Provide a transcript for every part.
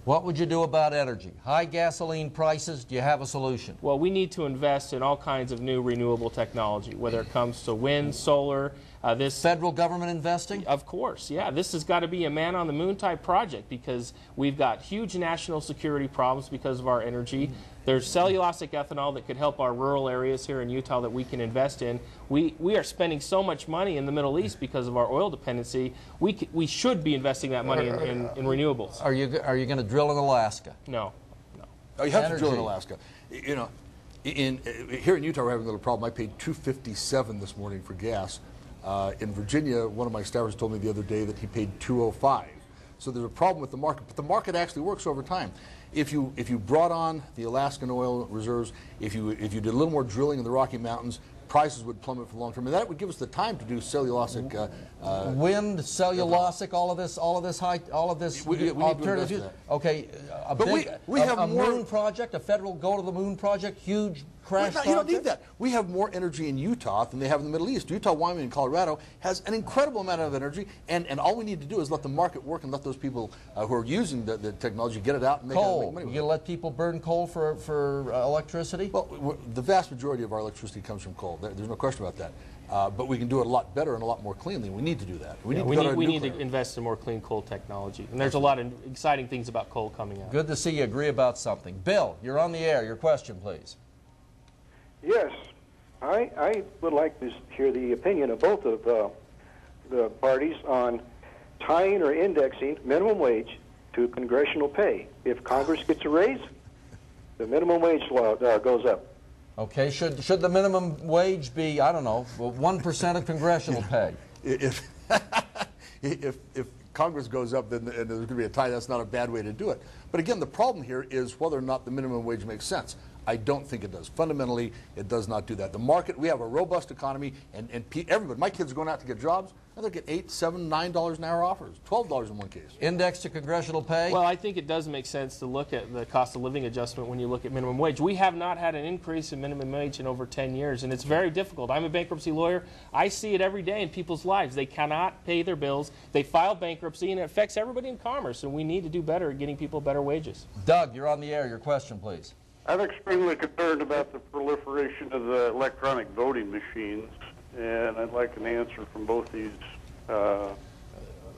What would you do about energy? High gasoline prices, do you have a solution? Well, we need to invest in all kinds of new renewable technology, whether it comes to wind, solar. This federal government investing? Of course, yeah. This has got to be a man-on-the-moon type project because we've got huge national security problems because of our energy. There's cellulosic ethanol that could help our rural areas here in Utah that we can invest in. We are spending so much money in the Middle East because of our oil dependency. We should be investing that money in renewables. Are you going to drill in Alaska? No. Oh, you have to drill in Alaska. You know, here in Utah we're having a little problem. I paid $2.57 this morning for gas. In Virginia, one of my staffers told me the other day that he paid $2.05. So there's a problem with the market, but the market actually works over time. If you brought on the Alaskan oil reserves, if you did a little more drilling in the Rocky Mountains, prices would plummet for the long term, and that would give us the time to do cellulosic wind, cellulosic, all of this alternative. Okay, we have a more moon project, a federal go to the moon project, huge crash project. You don't need that. We have more energy in Utah than they have in the Middle East. Utah, Wyoming, and Colorado has an incredible amount of energy, and all we need to do is let the market work and let those people who are using the technology get it out and make money with it. You let people burn coal for electricity? Well, the vast majority of our electricity comes from coal. There's no question about that. But we can do it a lot better and a lot more cleanly. We need to do that. We need to invest in more clean coal technology. And there's a lot of exciting things about coal coming out. Good to see you agree about something. Bill, you're on the air. Your question, please. Yes. I would like to hear the opinion of both of the parties on tying or indexing minimum wage to congressional pay. If Congress gets a raise, the minimum wage goes up. Okay, should the minimum wage be, I don't know, 1% of congressional pay? If Congress goes up, then there's going to be a tie. That's not a bad way to do it. But again, the problem here is whether or not the minimum wage makes sense. I don't think it does. Fundamentally, it does not do that. The market, we have a robust economy, and everybody, my kids are going out to get jobs, and they'll get $8, $7, $9 an hour offers, $12 in one case. Index to congressional pay? Well, I think it does make sense to look at the cost of living adjustment when you look at minimum wage. We have not had an increase in minimum wage in over 10 years, and it's very difficult. I'm a bankruptcy lawyer. I see it every day in people's lives. They cannot pay their bills. They file bankruptcy, and it affects everybody in commerce, and we need to do better at getting people better wages. Doug, you're on the air. Your question, please. I'm extremely concerned about the proliferation of the electronic voting machines, and I'd like an answer from both these.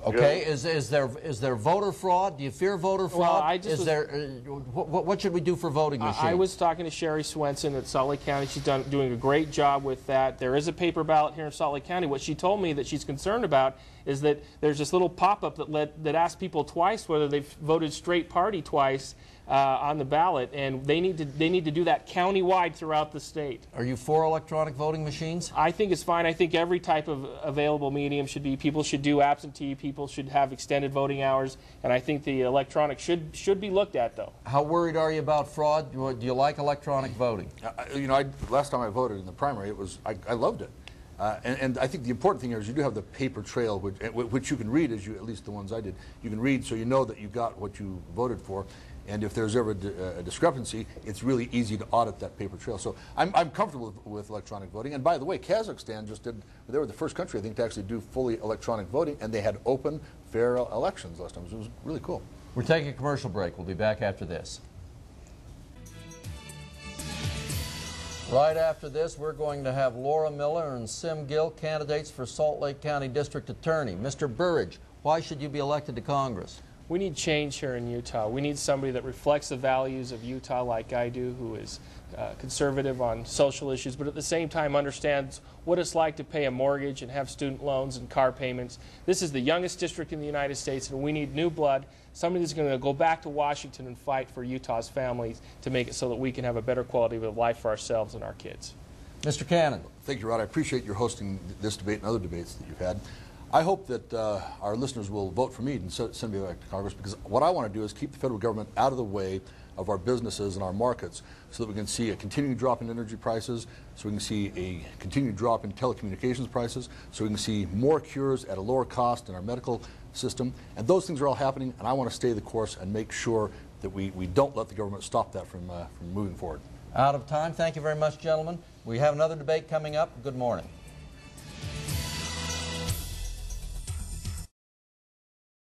Okay, is there voter fraud? Do you fear voter fraud? Well, what should we do for voting machines? I was talking to Sherry Swenson at Salt Lake County. She's doing a great job with that. There is a paper ballot here in Salt Lake County. What she told me that she's concerned about is that there's this little pop-up that asks people twice whether they've voted straight party twice on the ballot, and they need to do that county-wide throughout the state. Are you for electronic voting machines? I think it's fine. I think every type of available medium should be. People should do absentee. People should have extended voting hours, and I think the electronic should be looked at, though. How worried are you about fraud? Do you like electronic voting? You know, last time I voted in the primary, I loved it. And I think the important thing here is you do have the paper trail, which you can read, at least the ones I did. You can read so you know that you got what you voted for. And if there's ever a discrepancy, it's really easy to audit that paper trail. So I'm comfortable with electronic voting. And by the way, Kazakhstan they were the first country, I think, to actually do fully electronic voting, and they had open, fair elections last time. So it was really cool. We're taking a commercial break. We'll be back after this. Right after this, we're going to have Laura Miller and Sim Gill, candidates for Salt Lake County District Attorney. Mr. Burridge, why should you be elected to Congress? We need change here in Utah. We need somebody that reflects the values of Utah like I do, who is conservative on social issues, but at the same time understands what it's like to pay a mortgage and have student loans and car payments. This is the youngest district in the United States, and we need new blood, somebody that's going to go back to Washington and fight for Utah's families to make it so that we can have a better quality of life for ourselves and our kids. Mr. Cannon. Thank you, Rod. I appreciate your hosting this debate and other debates that you've had. I hope that our listeners will vote for me and send me back to Congress, because what I want to do is keep the federal government out of the way of our businesses and our markets so that we can see a continuing drop in energy prices, so we can see a continued drop in telecommunications prices, so we can see more cures at a lower cost in our medical system. And those things are all happening, and I want to stay the course and make sure that we don't let the government stop that from moving forward. Out of time. Thank you very much, gentlemen. We have another debate coming up. Good morning.